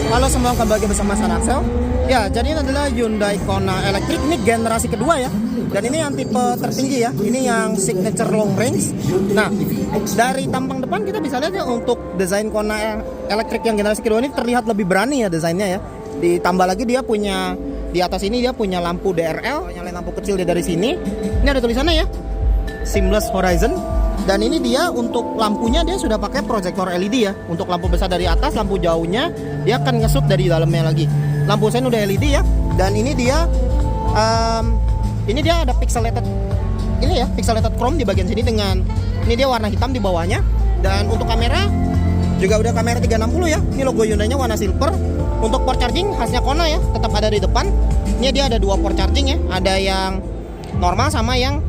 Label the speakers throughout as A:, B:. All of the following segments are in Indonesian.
A: Halo semua, kembali bersama saya Axel. Ya, jadi ini adalah Hyundai Kona Electric. Ini generasi kedua ya. Dan ini yang tipe tertinggi ya. Ini yang signature long range. Nah, dari tampang depan kita bisa lihat ya, untuk desain Kona Electric yang generasi kedua ini terlihat lebih berani ya desainnya ya. Ditambah lagi dia punya di atas ini dia punya lampu DRL, nyalain lampu kecil dia dari sini. Ini ada tulisannya ya, Seamless Horizon. Dan ini dia untuk lampunya dia sudah pakai proyektor LED ya. Untuk lampu besar dari atas, lampu jauhnya dia akan nge-shoot dari dalamnya lagi. Lampu sen udah LED ya. Dan ini dia ada pixelated ini ya, pixelated chrome di bagian sini dengan ini dia warna hitam di bawahnya. Dan untuk kamera juga udah kamera 360 ya. Ini logo Hyundai-nya warna silver. Untuk port charging khasnya Kona ya, tetap ada di depan. Ini dia ada dua port charging ya. Ada yang normal sama yang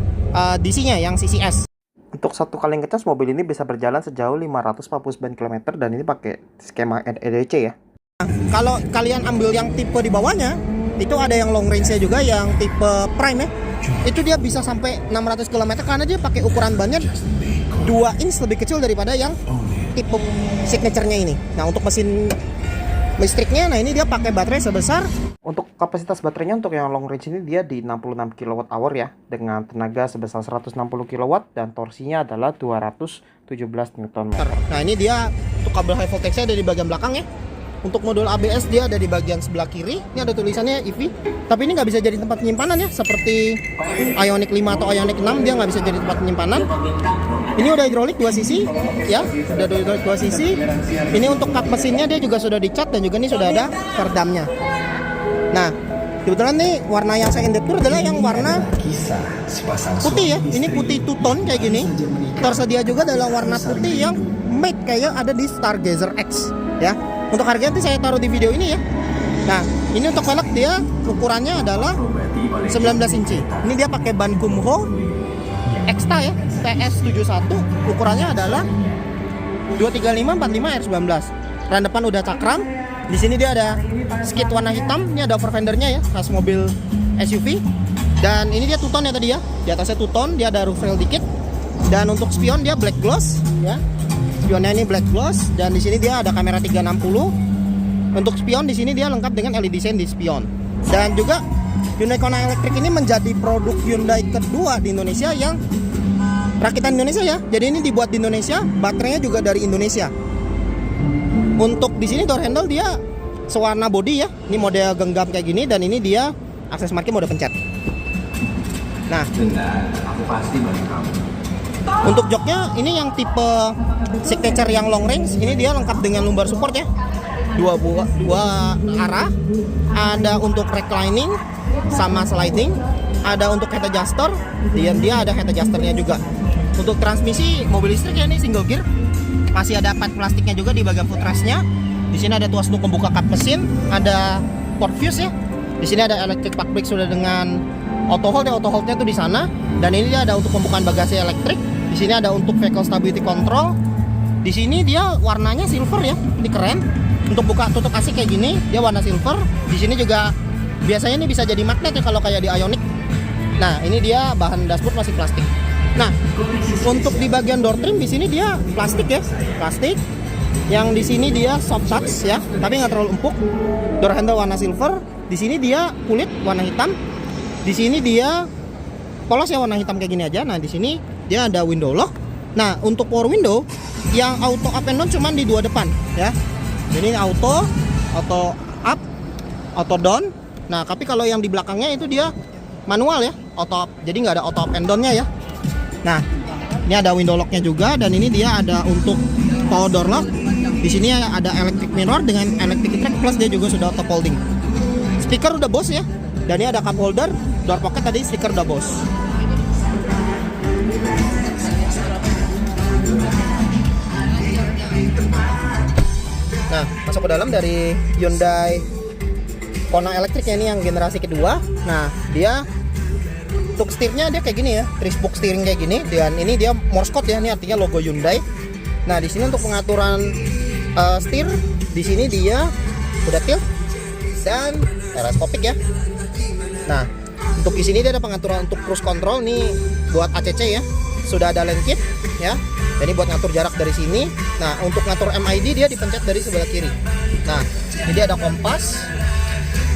A: DC-nya, yang CCS. Untuk satu kali ngecas mobil ini bisa berjalan sejauh 549 km dan ini pakai skema EDC ya. Nah, kalau kalian ambil yang tipe di bawahnya, itu ada yang long range-nya juga yang tipe prime ya. Itu dia bisa sampai 600 km karena dia pakai ukuran bannya 2 inch lebih kecil daripada yang tipe signature-nya ini. Nah, untuk mesin listriknya, nah ini dia pakai baterai sebesar, untuk kapasitas baterainya untuk yang long range ini dia di 66 kWh ya, dengan tenaga sebesar 160 kW dan torsinya adalah 217 Nm. Nah ini dia untuk kabel high voltage-nya ada di bagian belakang ya. Untuk modul ABS dia ada di bagian sebelah kiri. Ini ada tulisannya EV, tapi ini nggak bisa jadi tempat penyimpanan ya, seperti Ioniq 5 atau Ioniq 6 dia nggak bisa jadi tempat penyimpanan. Ini udah hidrolik 2 sisi ya, udah hidrolik 2 sisi. Ini untuk kap mesinnya dia juga sudah dicat dan juga ini sudah ada peredamnya. Nah, kebetulan nih warna yang saya indepur adalah yang warna putih ya. Ini putih two tone kayak gini. Tersedia juga adalah warna putih yang matte kayak ada di Stargazer X ya. Untuk harganya nanti saya taruh di video ini ya. Nah, ini untuk velg dia ukurannya adalah 19 inci. Ini dia pakai ban Kumho Exta ya, TS71. Ukurannya adalah 235/45 R19. Ram depan udah cakram. Di sini dia ada skid warna hitam. Ini ada over fendernya ya, khas mobil SUV. Dan ini dia two tone ya tadi ya. Di atasnya two tone, dia ada roof rail dikit. Dan untuk spion dia black gloss ya. Spionnya ini black gloss dan di sini dia ada kamera 360. Untuk spion di sini dia lengkap dengan LED sign di spion. Dan juga Hyundai Kona Electric ini menjadi produk Hyundai kedua di Indonesia yang rakitan Indonesia ya. Jadi ini dibuat di Indonesia, baterainya juga dari Indonesia. Untuk di sini door handle dia sewarna body ya. Ini model genggam kayak gini dan ini dia akses parkir mode pencet. Nah,
B: aku pasti bantu kamu.
A: untuk joknya ini yang tipe signature yang long range, ini dia lengkap dengan lumbar support ya. Dua arah. Ada untuk reclining sama sliding. Ada untuk head adjuster. Dan dia ada head adjusternya juga. Untuk transmisi mobil listrik ya, ini single gear. Masih ada pad plastiknya juga di bagian footrestnya. Di sini ada tuas untuk membuka kap mesin. Ada port fuse ya. Di sini ada electric park brake sudah dengan auto hold ya. Auto holdnya tuh di sana. Dan ini dia ada untuk pembukaan bagasi elektrik. Di sini ada untuk vehicle stability control. Di sini dia warnanya silver ya, ini keren. Untuk buka tutup AC kayak gini, dia warna silver. Di sini juga biasanya ini bisa jadi magnet ya kalau kayak di Ioniq. Nah, ini dia bahan dashboard masih plastik. Nah, untuk di bagian door trim di sini dia plastik ya, plastik. Yang di sini dia soft touch ya, tapi nggak terlalu empuk. Door handle warna silver. Di sini dia kulit warna hitam. Di sini dia polos ya, warna hitam kayak gini aja. Nah, di sini dia ada window lock. Nah, untuk power window yang auto up and down cuman di dua depan ya. Jadi ini auto up, auto down. Nah, tapi kalau yang di belakangnya itu dia manual ya, auto up. Jadi nggak ada auto up and down-nya ya. Nah, ini ada window lock-nya juga dan ini dia ada untuk power door lock. Di sini ada electric mirror dengan electric track plus dia juga sudah auto folding. Speaker udah Bose ya. Dan ini ada cup holder, door pocket tadi stiker udah Bose. Nah, masuk ke dalam dari Hyundai Kona Electric ini yang generasi kedua. Nah, dia untuk setirnya dia kayak gini ya, 3-spoke steering kayak gini. Dan ini dia Morse code ya, ini artinya logo Hyundai. Nah, di sini untuk pengaturan setir, di sini dia udah tilt dan teleskopik ya. Nah, untuk di sini dia ada pengaturan untuk cruise control nih buat ACC ya. Sudah ada lane keep ya. Jadi buat ngatur jarak dari sini. Nah, untuk ngatur MID dia dipencet dari sebelah kiri. Nah, ini dia ada kompas,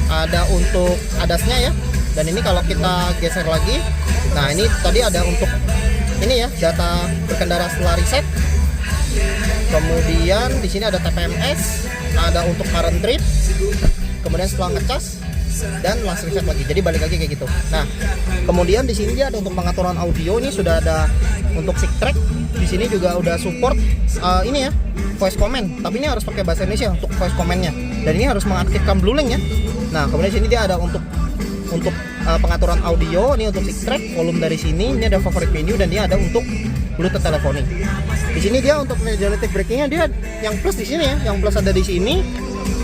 A: ada untuk adasnya ya. Dan ini kalau kita geser lagi, nah ini tadi ada untuk ini ya, data berkendara setelah reset. Kemudian di sini ada TPMS, ada untuk current trip. Kemudian setelah ngecas dan langsung reset lagi. Jadi balik lagi kayak gitu. Nah, kemudian di sini dia ada untuk pengaturan audio, ini sudah ada untuk sick track. Di sini juga udah support ini ya, voice command. Tapi ini harus pakai bahasa Indonesia untuk voice commandnya. Dan ini harus mengaktifkan Blue Link ya. Nah, kemudian di sini dia ada untuk pengaturan audio, ini untuk sick track, volume dari sini, ini ada favorite menu dan dia ada untuk Bluetooth telephony. Di sini dia untuk relative braking-nya dia yang plus di sini ya, yang plus ada di sini,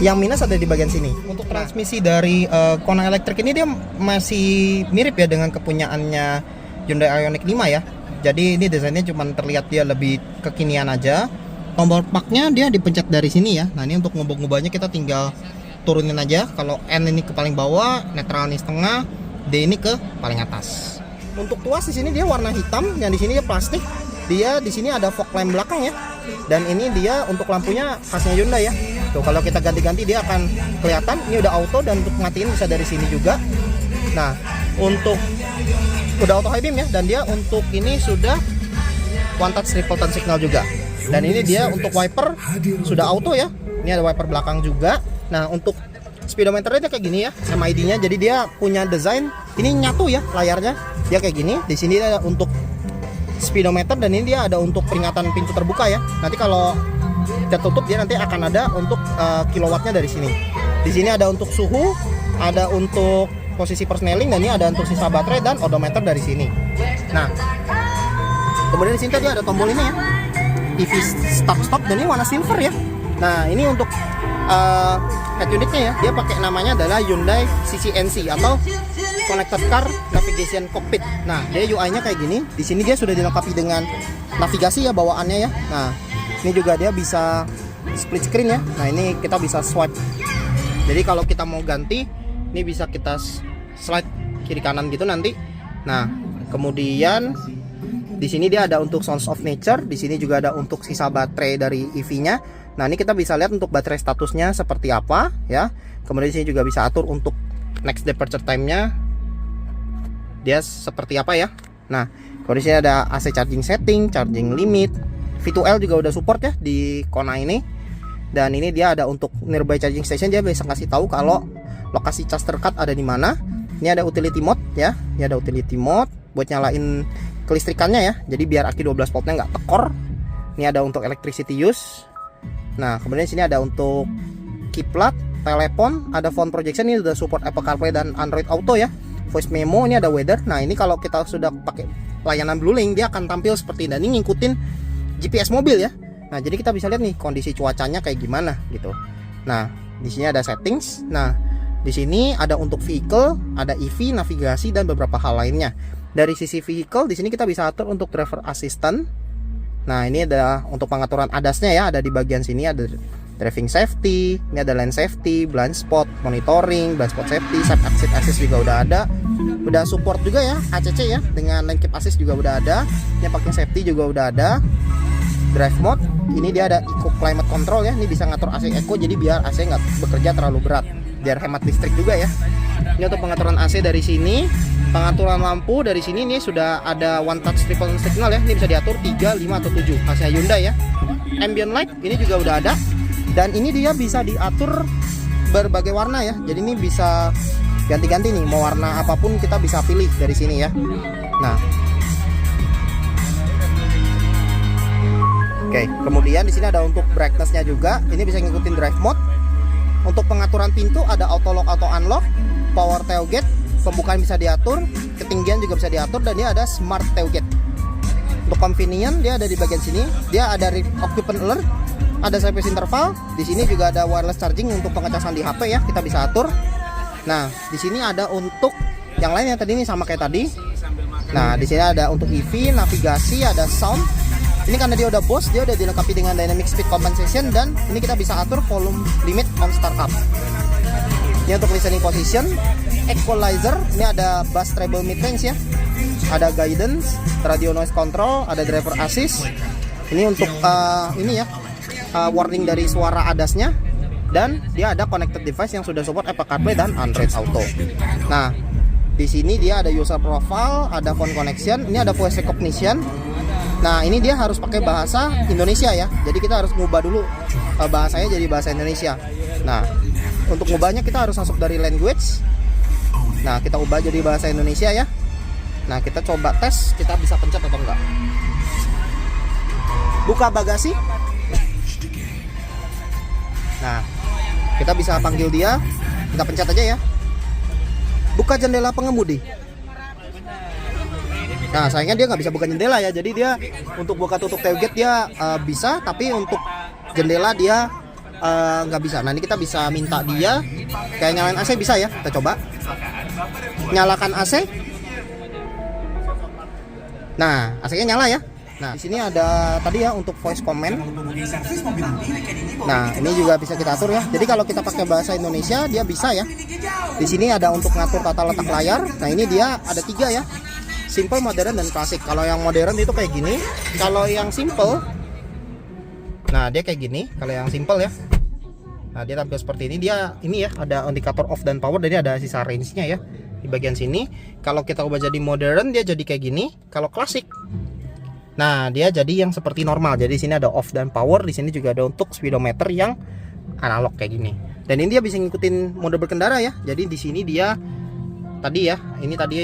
A: yang minus ada di bagian sini. Untuk transmisi dari Kona Electric ini dia masih mirip ya dengan kepunyaannya Hyundai Ioniq 5 ya. Jadi ini desainnya cuma terlihat dia lebih kekinian aja. Tombol parknya dia dipencet dari sini ya. Nah, ini untuk ngubah-ngubahnya kita tinggal turunin aja. Kalau N ini ke paling bawah, netral ini setengah, D ini ke paling atas. Untuk tuas di sini dia warna hitam, yang di sini dia plastik. Dia di sini ada fog lamp belakang ya. Dan ini dia untuk lampunya khasnya Hyundai ya. Tuh, kalau kita ganti-ganti dia akan kelihatan. Ini udah auto dan untuk matiin bisa dari sini juga. Nah, untuk udah auto high beam ya, dan dia untuk ini sudah one touch triple turn signal juga. Dan ini dia untuk wiper sudah auto ya. Ini ada wiper belakang juga. Nah, untuk speedometernya dia kayak gini ya, MID-nya. Jadi dia punya desain ini nyatu ya layarnya. Dia kayak gini. Di sini ada untuk speedometer dan ini dia ada untuk peringatan pintu terbuka ya. Nanti kalau tertutup dia nanti akan ada untuk kilowattnya dari sini. Di sini ada untuk suhu, ada untuk posisi persneling, dan ini ada untuk sisa baterai dan odometer dari sini. Nah, kemudian di sini tadi ada tombol ini ya, EV start-stop, dan ini warna silver ya. Nah, ini untuk head unitnya ya, dia pakai namanya adalah Hyundai CCNC atau Connected Car Navigation Cockpit. Nah, dia UI-nya kayak gini. Di sini dia sudah dilengkapi dengan navigasi ya bawaannya ya. Nah, ini juga dia bisa split screen ya. Nah, ini kita bisa swipe. Jadi kalau kita mau ganti, ini bisa kita slide kiri kanan gitu nanti. Nah, kemudian di sini dia ada untuk Sounds of Nature. Di sini juga ada untuk sisa baterai dari EV-nya. Nah, ini kita bisa lihat untuk baterai statusnya seperti apa ya. Kemudian di sini juga bisa atur untuk next departure time-nya. Dia seperti apa ya. Nah, kalau di sini ada AC charging setting, charging limit. V2L juga udah support ya di Kona ini. Dan ini dia ada untuk nearby charging station, dia bisa kasih tahu kalau lokasi charge terdekat ada di mana. Ini ada utility mode ya. Ini ada utility mode buat nyalain kelistrikannya ya. Jadi biar aki 12 voltnya nggak tekor. Ini ada untuk electricity use. Nah, kemudian sini ada untuk kiplat, telepon, ada phone projection, ini sudah support Apple CarPlay dan Android Auto ya. Voice memo, ini ada weather. Nah, ini kalau kita sudah pakai layanan Blue Link dia akan tampil seperti ini. Dan ini ngikutin GPS mobil ya. Nah, jadi kita bisa lihat nih kondisi cuacanya kayak gimana gitu. Nah, di sini ada settings. Nah, di sini ada untuk vehicle, ada EV, navigasi, dan beberapa hal lainnya. Dari sisi vehicle, di sini kita bisa atur untuk driver assistant. Nah, ini ada untuk pengaturan ADAS-nya ya, ada di bagian sini ada driving safety, ini ada lane safety, blind spot monitoring, blind spot safety, side exit assist juga udah ada. Udah support juga ya ACC ya, dengan lane keep assist juga udah ada. Ini parking safety juga udah ada. Drive mode, ini dia ada eco climate control ya, ini bisa ngatur AC eco jadi biar AC nggak bekerja terlalu berat, biar hemat listrik juga ya. Ini untuk pengaturan AC dari sini. Pengaturan lampu dari sini ini sudah ada one touch triple signal ya. Ini bisa diatur 3, 5 atau 7 khasnya Hyundai ya. Ambient light ini juga udah ada. Dan ini dia bisa diatur berbagai warna ya. Jadi ini bisa ganti-ganti nih, mau warna apapun kita bisa pilih dari sini ya. Nah, oke, kemudian di sini ada untuk brightness-nya juga. Ini bisa ngikutin drive mode. Untuk pengaturan pintu ada auto lock, auto unlock, power tailgate, pembukaan bisa diatur, ketinggian juga bisa diatur, dan dia ada smart tailgate. Untuk convenient dia ada di bagian sini. Dia ada occupant alert, ada service interval. Di sini juga ada wireless charging untuk pengecasan di HP ya, kita bisa atur. Nah, di sini ada untuk yang lain yang tadi ini sama kayak tadi. Nah, di sini ada untuk EV, navigasi, ada sound. Ini karena dia udah Bose, dia udah dilengkapi dengan dynamic speed compensation, dan ini kita bisa atur volume limit on startup. Ini untuk listening position, equalizer, ini ada bass treble mid range ya. Ada guidance, radio noise control, ada driver assist. Ini untuk warning dari suara ADAS-nya, dan dia ada connected device yang sudah support Apple CarPlay dan Android Auto. Nah, di sini dia ada user profile, ada phone connection, ini ada voice recognition. Nah, ini dia harus pakai bahasa Indonesia ya. Jadi kita harus ngubah dulu bahasanya jadi bahasa Indonesia. Nah, untuk ngubahnya kita harus masuk dari language. Nah, kita ubah jadi bahasa Indonesia ya. Nah, kita coba tes, kita bisa pencet atau enggak. Buka bagasi. Nah, kita bisa panggil dia, kita pencet aja ya. Buka jendela pengemudi. Nah, sayangnya dia nggak bisa buka jendela ya. Jadi dia untuk buka tutup tailgate dia bisa, tapi untuk jendela dia nggak bisa. Nah, ini kita bisa minta dia kayak nyalain AC bisa ya. Kita coba nyalakan AC. Nah, AC-nya nyala ya. Nah, di sini ada tadi ya untuk voice command. Nah, ini juga bisa kita atur ya. Jadi kalau kita pakai bahasa Indonesia dia bisa ya. Di sini ada untuk ngatur tata letak layar. Nah, ini dia ada 3 ya. Simple, modern, dan klasik. Kalau yang modern itu kayak gini. Kalau yang simple, nah dia kayak gini. Kalau yang simple ya, nah dia tampil seperti ini. Dia ini ya ada indikator off dan power. Jadi ada sisa range-nya ya di bagian sini. Kalau kita ubah jadi modern dia jadi kayak gini. Kalau klasik, nah dia jadi yang seperti normal. Jadi di sini ada off dan power. Di sini juga ada untuk speedometer yang analog kayak gini. Dan ini dia bisa ngikutin mode berkendara ya. Jadi di sini dia tadi ya. Ini tadi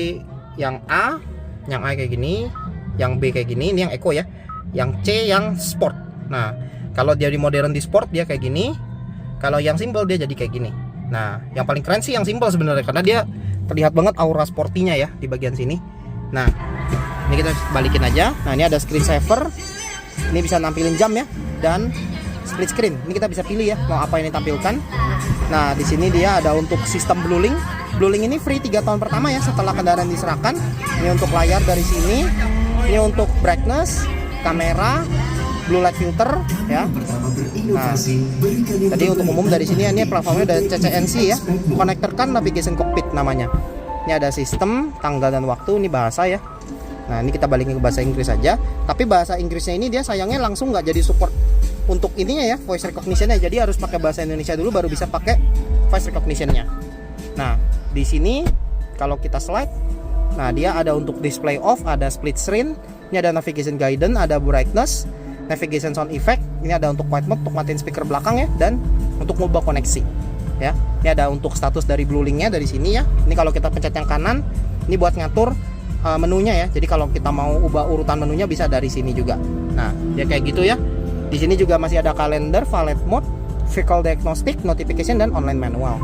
A: yang A, yang A kayak gini, yang B kayak gini. Ini yang eco ya. Yang C yang sport. Nah, kalau dia di modern di sport dia kayak gini. Kalau yang simple dia jadi kayak gini. Nah, yang paling keren sih yang simple sebenarnya karena dia terlihat banget aura sportinya ya di bagian sini. Nah, ini kita balikin aja. Nah, ini ada screen saver. Ini bisa nampilin jam ya, dan split screen. Ini kita bisa pilih ya mau apa yang ditampilkan. Nah, di sini dia ada untuk sistem Blue Link. Blue Link ini free 3 tahun pertama ya setelah kendaraan diserahkan. Ini untuk layar dari sini. Ini untuk brightness, kamera, blue light filter ya. Nah, tadi untuk umum dari sini ini platformnya ada CCNC ya. Connectorkan navigation cockpit namanya. Ini ada sistem, tanggal dan waktu, ini bahasa ya. Nah, ini kita balikin ke bahasa Inggris saja. Tapi bahasa Inggrisnya ini dia sayangnya langsung nggak jadi support untuk ininya ya, voice recognition-nya. Jadi harus pakai bahasa Indonesia dulu baru bisa pakai voice recognition-nya. Nah, di sini kalau kita slide, nah dia ada untuk display off, ada split screen, ini ada navigation guidance, ada brightness, navigation sound effect, ini ada untuk quiet mode untuk matiin speaker belakang ya, dan untuk mobile koneksi ya. Ini ada untuk status dari Blue Link-nya dari sini ya. Ini kalau kita pencet yang kanan, ini buat ngatur menunya ya. Jadi kalau kita mau ubah urutan menunya bisa dari sini juga. Nah, ya kayak gitu ya. Di sini juga masih ada kalender, valet mode, vehicle diagnostic, notification, dan online manual.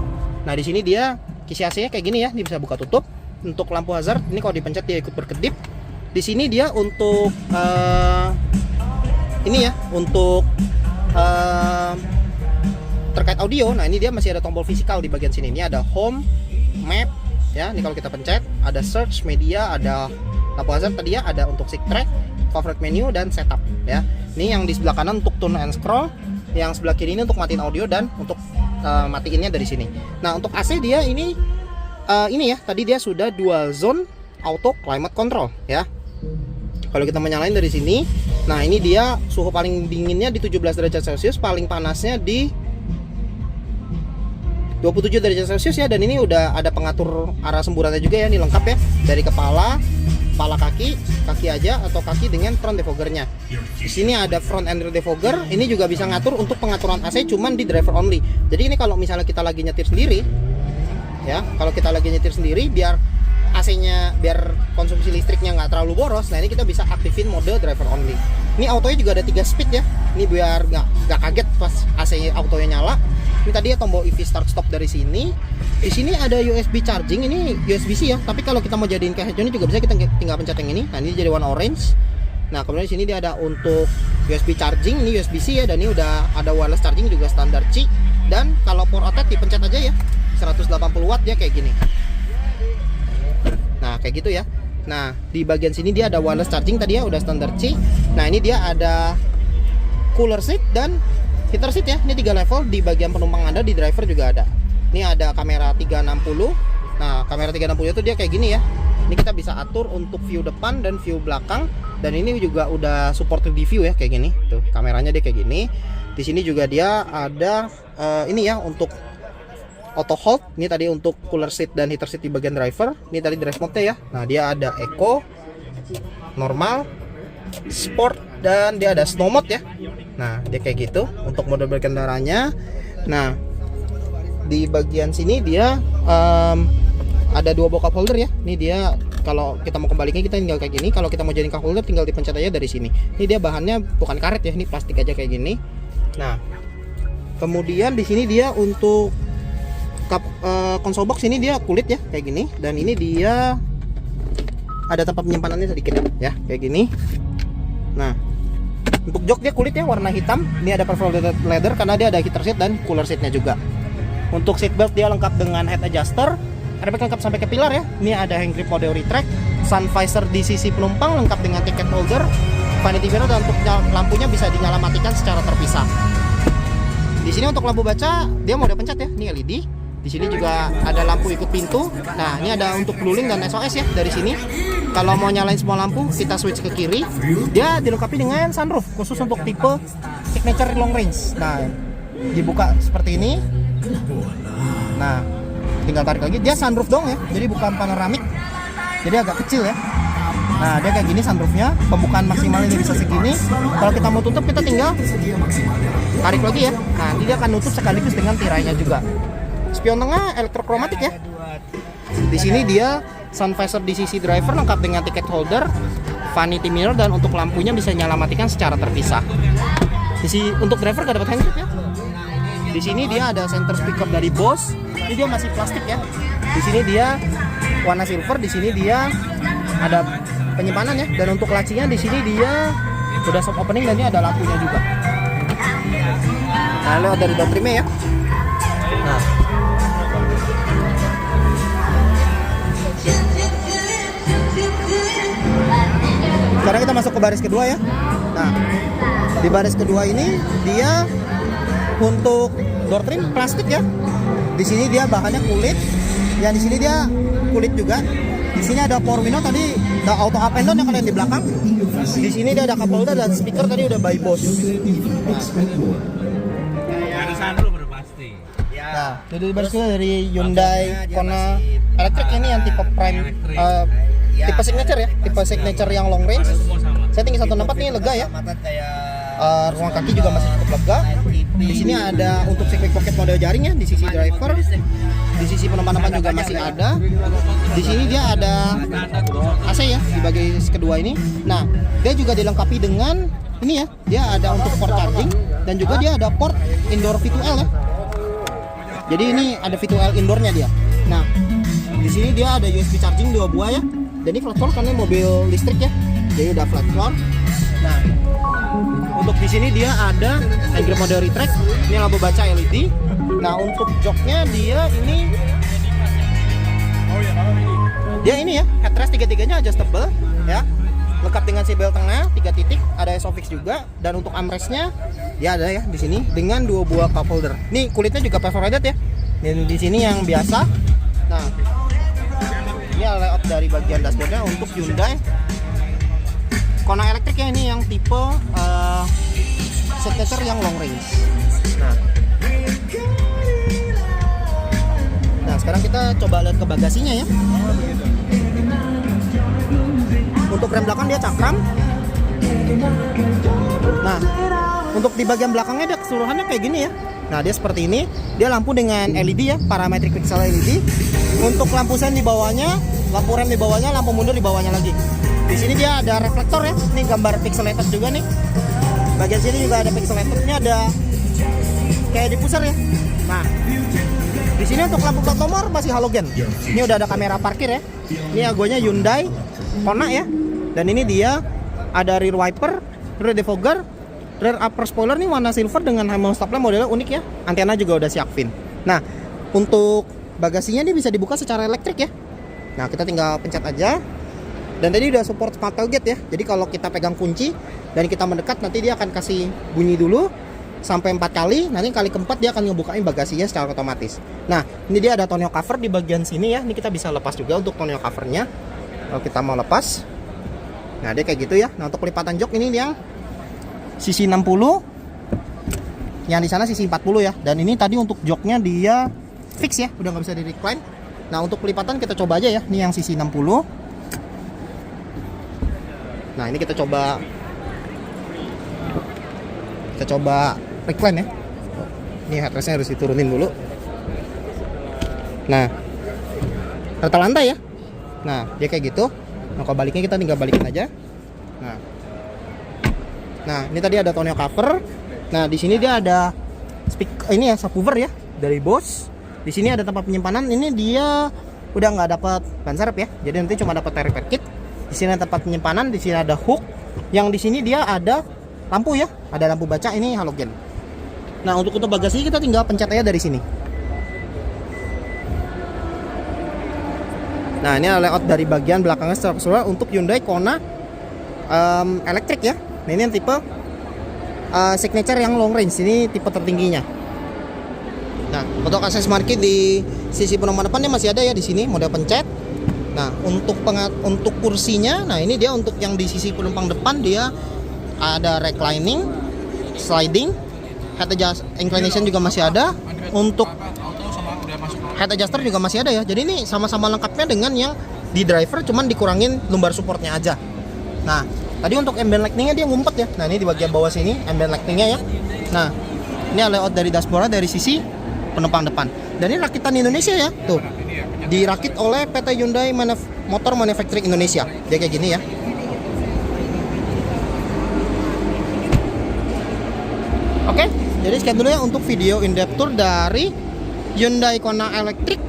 A: Nah, di sini dia kisi AC-nya kayak gini ya. Ini bisa buka tutup. Untuk lampu hazard, ini kalau dipencet dia ikut berkedip. Di sini dia untuk ini ya, untuk terkait audio. Nah, ini dia masih ada tombol fisikal di bagian sini. Ini ada home, map ya. Ini kalau kita pencet ada search, media, ada lampu hazard tadi ya, ada untuk seek track, favorite menu, dan setup ya. Ini yang di sebelah kanan untuk turn and scroll, yang sebelah kiri ini untuk matiin audio dan untuk matiinnya dari sini. Nah, untuk AC dia ini ya, tadi dia sudah dual zone auto climate control ya. Kalau kita menyalain dari sini, nah ini dia suhu paling dinginnya di 17 derajat Celcius, paling panasnya di 27 derajat Celcius ya. Dan ini udah ada pengatur arah semburannya juga ya, ini lengkap ya. Dari kepala kaki aja, atau kaki dengan front defoggernya. Di sini ada front and rear defogger. Ini juga bisa ngatur untuk pengaturan AC cuman di driver only. Jadi ini kalau misalnya kita lagi nyetir sendiri ya, kalau kita lagi nyetir sendiri biar AC-nya, biar konsumsi listriknya nggak terlalu boros, nah ini kita bisa aktifin mode driver only. Ini autonya juga ada 3 speed ya. Ini biar nggak kaget pas AC autonya nyala. Ini tadi ya tombol EV start stop dari sini. Di sini ada USB charging, ini USB-C ya. Tapi kalau kita mau jadiin kayak ini juga bisa, kita tinggal pencet yang ini. Nah, ini jadi warna orange. Nah, kemudian di sini dia ada untuk USB charging, ini USB-C ya, dan ini udah ada wireless charging juga standar C. Dan kalau power outlet dipencet aja ya, 180 watt dia kayak gini. Nah, kayak gitu ya. Nah, di bagian sini dia ada wireless charging tadi ya, udah standar C. Nah, ini dia ada cooler seat dan heater seat ya. Ini 3 level, di bagian penumpang ada, di driver juga ada. Ini ada kamera 360. Nah, kamera 360 itu dia kayak gini ya. Ini kita bisa atur untuk view depan dan view belakang. Dan ini juga udah support 3D view ya, kayak gini. Tuh, kameranya dia kayak gini. Di sini juga dia ada ini ya untuk auto hold. Ini tadi untuk cooler seat dan heater seat di bagian driver. Ini tadi drive mode ya. Nah, dia ada eco, normal, sport, dan dia ada snow mode ya. Nah, dia kayak gitu untuk mode berkendaranya. Nah, di bagian sini dia ada 2 buah cup holder ya. Ini dia kalau kita mau kembalikan kita tinggal kayak gini. Kalau kita mau jadiin cup holder tinggal dipencet aja dari sini. Ini dia bahannya bukan karet ya, ini plastik aja kayak gini. Nah, kemudian di sini dia untuk console box ini dia kulit ya kayak gini. Dan ini dia ada tempat penyimpanannya sedikit ya kayak gini. Nah, untuk jok dia kulit ya warna hitam. Ini ada perforated leather karena dia ada heater seat dan cooler seatnya juga. Untuk seatbelt dia lengkap dengan head adjuster, airbag lengkap sampai ke pilar ya. Ini ada hand grip mode retract, sun visor di sisi penumpang lengkap dengan ticket holder, vanity mirror, dan untuk lampunya bisa dinyala matikan secara terpisah. Di sini untuk lampu baca dia mode pencet ya, ini LED. Di sini juga ada lampu ikut pintu. Nah, ini ada untuk blueling dan SOS ya dari sini. Kalau mau nyalain semua lampu, kita switch ke kiri. Dia dilengkapi dengan sunroof khusus untuk tipe signature long range. Nah, dibuka seperti ini. Nah, tinggal tarik lagi. Dia sunroof dong ya, jadi bukan panoramik. Jadi agak kecil ya. Nah, dia kayak gini sunroofnya. Pembukaan maksimal ini bisa segini. Kalau kita mau tutup, kita tinggal tarik lagi ya. Nah, ini dia akan nutup sekaligus dengan tirainya juga. Spion tengah elektrokromatik ya. Di sini dia sun visor di sisi driver lengkap dengan ticket holder, vanity mirror, dan untuk lampunya bisa nyala matikan secara terpisah. Untuk driver gak dapat handgrip ya. Di sini dia ada center speaker dari Bose. Ini dia masih plastik ya. Di sini dia warna silver. Di sini dia ada penyimpanan ya. Dan untuk lacinya di sini dia udah soft opening dan dia ada lampunya juga. Nah, lewat dari door trimnya ya. Nah, sekarang kita masuk ke baris kedua ya. Nah, di baris kedua ini dia untuk door trim plastik ya. Di sini dia bahannya kulit. Yang di sini dia kulit juga. Di sini ada power window tadi, ada auto up and down yang kalian di belakang. Di sini dia ada cup holder dan speaker tadi udah by Bose.
B: Ada sunroof udah pasti.
A: Nah, dari baris kedua dari Hyundai Kona Electric ini yang tipe prime, tipe signature ya, tipe signature yang long range. Saya tinggi 164 nih, lega ya. Ruang kaki juga masih cukup lega. Di sini ada untuk seatback pocket model jaring ya di sisi driver. Di sisi penumpang juga masih ada. Di sini dia ada AC ya di bagian kedua ini. Nah, dia juga dilengkapi dengan ini ya. Dia ada untuk port charging dan juga dia ada port indoor V2L ya. Jadi ini ada V2L indoornya dia. Nah, di sini dia ada USB charging 2 buah ya. Dan ini flat floor karena mobil listrik ya. Jadi udah flat floor. Nah, untuk di sini dia ada hand grip mode retract. Ini lampu baca LED. Nah, untuk joknya dia ini ya, headrest tiga-tiganya adjustable ya. Lengkap dengan seatbelt tengah 3 titik, ada SOFIX juga. Dan untuk armrestnya dia ada ya di sini dengan 2 buah cup holder. Nih kulitnya juga perforated ya. Dan di sini yang biasa. Nah, ini layout dari bagian dashboardnya untuk Hyundai Kona Electric ya, ini yang tipe signature yang long range. Nah, sekarang kita coba lihat ke bagasinya ya. Untuk rem belakang dia cakram. Nah, untuk di bagian belakangnya dia keseluruhannya kayak gini ya. Nah, dia seperti ini. Dia lampu dengan LED ya, parametric pixel LED. Untuk lampu sen di bawahnya, lampu rem di bawahnya, lampu mundur di bawahnya lagi. Di sini dia ada reflektor ya. Ini gambar pixelated juga nih. Bagian sini juga ada pixelatednya, ada kayak diffuser ya. Nah, di sini untuk lampu plat nomor masih halogen. Ini udah ada kamera parkir ya. Ini logonya Hyundai Kona ya. Dan ini dia ada rear wiper, rear defogger, rear upper spoiler nih warna silver dengan Hamilton stop lamp modelnya unik ya. Antena juga udah Shark fin. Nah, untuk bagasinya ini bisa dibuka secara elektrik ya. Nah, kita tinggal pencet aja. Dan tadi udah support smart tailgate ya. Jadi kalau kita pegang kunci dan kita mendekat, nanti dia akan kasih bunyi dulu sampai 4 kali. Nanti kali keempat dia akan ngebukain bagasinya secara otomatis. Nah, ini dia ada tonneau cover di bagian sini ya. Ini kita bisa lepas juga untuk tonneau covernya. Kalau kita mau lepas, nah dia kayak gitu ya. Nah untuk pelipatan jok ini yang sisi 60, yang di sana sisi 40 ya. Dan ini tadi untuk joknya dia fix ya, udah nggak bisa di recline. Nah untuk pelipatan kita coba aja ya. Ini yang sisi 60. Nah ini kita coba recline ya. Ini headrestnya harus diturunin dulu. Nah rata lantai ya. Nah dia kayak gitu. Nah kalau baliknya kita tinggal balikin aja. Nah ini tadi ada tonneau cover. Nah di sini dia ada ini ya subwoofer ya dari Bose. Di sini ada tempat penyimpanan. Ini dia udah nggak dapat ban serep ya. Jadi nanti cuma dapat repair kit. Di sini ada tempat penyimpanan. Di sini ada hook. Yang di sini dia ada lampu ya. Ada lampu baca. Ini halogen. Nah untuk bagasi kita tinggal pencet aja dari sini. Nah ini layout dari bagian belakangnya secara keseluruhan untuk Hyundai Kona elektrik ya. Nah ini yang tipe signature yang long range. Ini tipe tertingginya. Nah untuk akses market di sisi penumpang depan dia masih ada ya di sini model pencet. Nah untuk kursinya, nah ini dia untuk yang di sisi penumpang depan dia ada reclining, sliding, head adjust inclination juga masih ada. Untuk head adjuster juga masih ada ya. Jadi ini sama-sama lengkapnya dengan yang di driver, cuman dikurangin lumbar supportnya aja. Nah tadi untuk ambient lightingnya dia ngumpet ya. Nah ini di bagian bawah sini ambient lightingnya ya. Nah ini layout dari dashboardnya dari sisi penumpang depan. Dan ini rakitan Indonesia ya. Tuh dirakit oleh PT Hyundai Motor Manufacturing Indonesia. Dia kayak gini ya. Oke, jadi sekian dulu ya untuk video in-depth tour dari Hyundai Kona Electric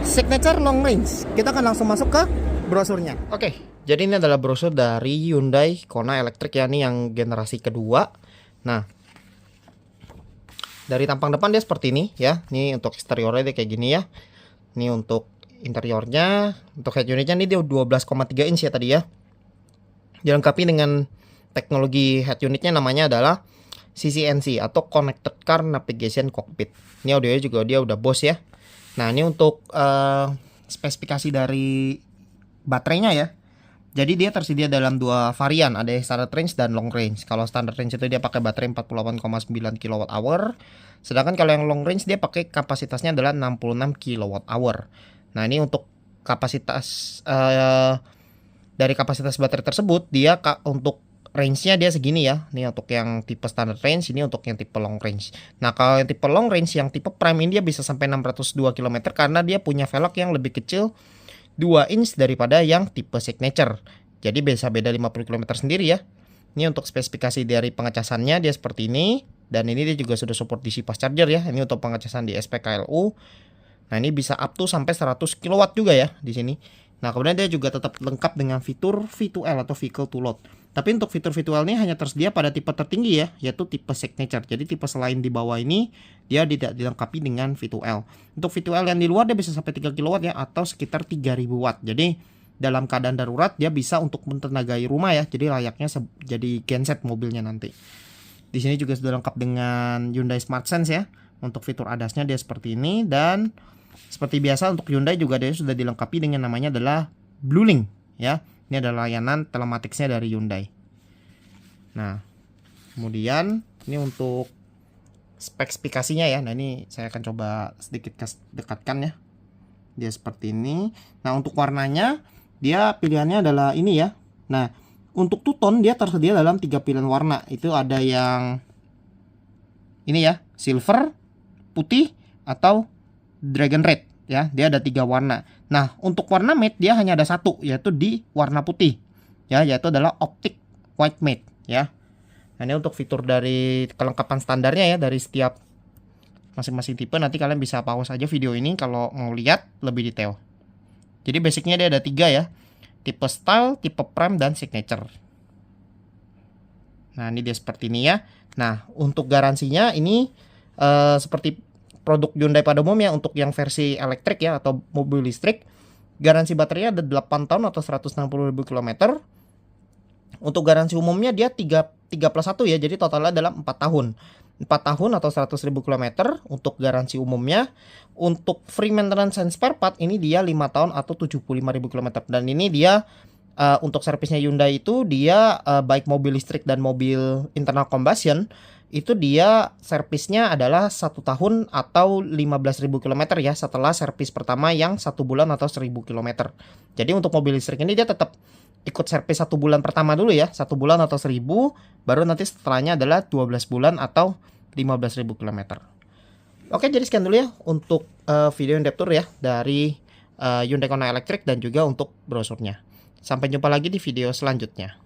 A: Signature Long Range. Kita akan langsung masuk ke brosurnya. Oke, jadi ini adalah brosur dari Hyundai Kona Electric ya, ini yang generasi kedua. Nah, dari tampang depan dia seperti ini ya. Ini untuk eksteriornya dia kayak gini ya. Ini untuk interiornya, untuk head unitnya ini dia 12,3 inch ya tadi ya. Dilengkapi dengan teknologi head unitnya namanya adalah CCNC atau Connected Car Navigation Cockpit. Ini audionya juga dia udah Bose ya. Nah ini untuk spesifikasi dari baterainya ya. Jadi dia tersedia dalam dua varian, ada yang standard range dan long range. Kalau standard range itu dia pakai baterai 48,9 kWh. Sedangkan kalau yang long range dia pakai kapasitasnya adalah 66 kWh. Nah ini untuk kapasitas dari kapasitas baterai tersebut dia untuk range-nya dia segini ya. Ini untuk yang tipe standard range, ini untuk yang tipe long range. Nah kalau yang tipe long range, yang tipe prime ini dia bisa sampai 602 km karena dia punya velg yang lebih kecil 2 inch daripada yang tipe signature. Jadi bisa beda 50 km sendiri ya. Ini untuk spesifikasi dari pengecasannya dia seperti ini. Dan ini dia juga sudah support DC fast charger ya. Ini untuk pengecasan di SPKLU. Nah ini bisa up to sampai 100 kW juga ya di sini. Nah kemudian dia juga tetap lengkap dengan fitur V2L atau vehicle to load. Tapi untuk fitur V2L ini hanya tersedia pada tipe tertinggi ya, yaitu tipe signature. Jadi tipe selain di bawah ini dia tidak dilengkapi dengan V2L. Untuk V2L yang di luar dia bisa sampai 3 kW ya, atau sekitar 3000 watt. Jadi dalam keadaan darurat dia bisa untuk mentenagai rumah ya. Jadi layaknya jadi genset mobilnya nanti. Di sini juga sudah lengkap dengan Hyundai Smart Sense ya. Untuk fitur ADAS-nya dia seperti ini, dan seperti biasa untuk Hyundai juga dia sudah dilengkapi dengan namanya adalah BlueLink ya. Ini adalah layanan telematicsnya dari Hyundai. Nah, kemudian ini untuk spesifikasinya ya. Nah, ini saya akan coba sedikit dekatkan ya. Dia seperti ini. Nah, untuk warnanya dia pilihannya adalah ini ya. Nah, untuk two-tone dia tersedia dalam 3 pilihan warna. Itu ada yang ini ya, silver, putih, atau dragon red ya. Dia ada 3 warna. Nah untuk warna matte dia hanya ada satu, yaitu di warna putih ya, yaitu adalah optic white matte ya. Nah ini untuk fitur dari kelengkapan standarnya ya dari setiap masing-masing tipe. Nanti kalian bisa pause aja video ini kalau mau lihat lebih detail. Jadi basicnya dia ada 3 ya, tipe style, tipe prime, dan signature. Nah ini dia seperti ini ya. Nah untuk garansinya ini seperti produk Hyundai pada umumnya. Untuk yang versi elektrik ya atau mobil listrik, garansi baterainya ada 8 tahun atau 160.000 km. Untuk garansi umumnya dia 3+1 ya, jadi totalnya adalah 4 tahun. 4 tahun atau 100.000 km untuk garansi umumnya. Untuk free maintenance and spare part ini dia 5 tahun atau 75.000 km. Dan ini dia untuk servisnya Hyundai itu dia baik mobil listrik dan mobil internal combustion itu dia servisnya adalah 1 tahun atau 15.000 km ya, setelah servis pertama yang 1 bulan atau 1.000 km. Jadi untuk mobil listrik ini dia tetap ikut servis 1 bulan pertama dulu ya, 1 bulan atau 1.000, baru nanti setelahnya adalah 12 bulan atau 15.000 km. Oke, jadi sekian dulu ya untuk video in-depth tour ya dari Hyundai Kona Electric dan juga untuk brosurnya. Sampai jumpa lagi di video selanjutnya.